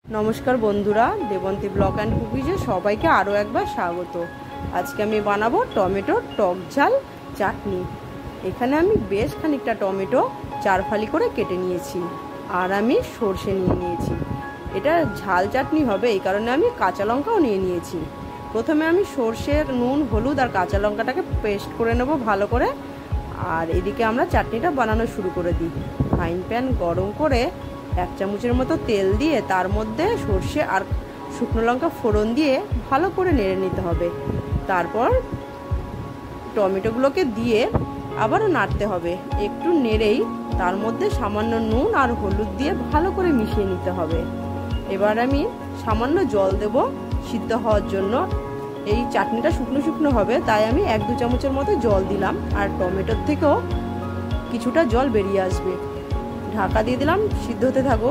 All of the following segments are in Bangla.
नमस्कार बंधुरा देवंती ब्लग एंड कुकिजे सबाइके आरो एकबार स्वागत। आज के आमी बानाबो टमेटो टक झाल चाटनी। एखाने आमी बेश खानिकटा टमेटो चार फाली करे केटे निয়েছি আর আমি সরষে নিয়েছি। এটা ঝাল চাটনি হবে এই কারণে আমি কাঁচা লঙ্কাও নিয়েছি। প্রথমে আমি সরষে নুন হলুদ আর কাঁচা লঙ্কাটাকে পেস্ট করে নেব ভালো করে। আর এদিকে আমরা চাটনিটা বানানো শুরু করে দিই। ফ্রাইং প্যান গরম করে এক চামচের মতো তেল দিয়ে তার মধ্যে সরষে আর শুকনো লঙ্কা ফোড়ন দিয়ে ভালো করে নেড়ে নিতে হবে। তারপর টমেটোগুলোকে দিয়ে আবারও নাড়তে হবে। একটু নেড়েই তার মধ্যে সামান্য নুন আর হলুদ দিয়ে ভালো করে মিশিয়ে নিতে হবে। এবার আমি সামান্য জল দেব সিদ্ধ হওয়ার জন্য। এই চাটনিটা শুকনো শুকনো হবে তাই আমি 1-2 চামচের মতো জল দিলাম। আর টমেটোর থেকেও কিছুটা জল বেরিয়ে আসবে। ঢাকা দিয়ে দিলাম, সিদ্ধ হতে থাকো।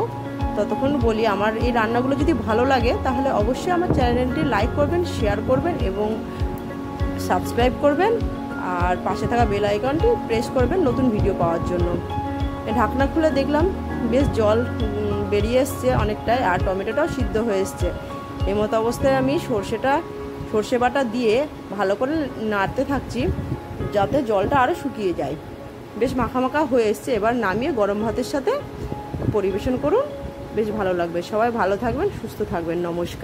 ততক্ষণ বলি আমার এই রান্নাগুলো যদি ভালো লাগে তাহলে অবশ্যই আমার চ্যানেলটি লাইক করবেন, শেয়ার করবেন এবং সাবস্ক্রাইব করবেন। আর পাশে থাকা বেল আইকনটি প্রেস করবেন নতুন ভিডিও পাওয়ার জন্য। ঢাকনা খুলে দেখলাম বেশ জল বেরিয়ে এসছে অনেকটাই, আর টমেটোটাও সিদ্ধ হয়ে এসছে। এই মতো অবস্থায় আমি সর্ষে বাটা দিয়ে ভালো করে নাড়তে থাকছি যাতে জলটা আরও শুকিয়ে যায়। বেশ মাখা মাখা হয়ে এসছে। এবার নামিয়ে গরম ভাতের সাথে পরিবেশন করুন, বেশ ভালো লাগবে। সবাই ভালো থাকবেন, সুস্থ থাকবেন। নমস্কার।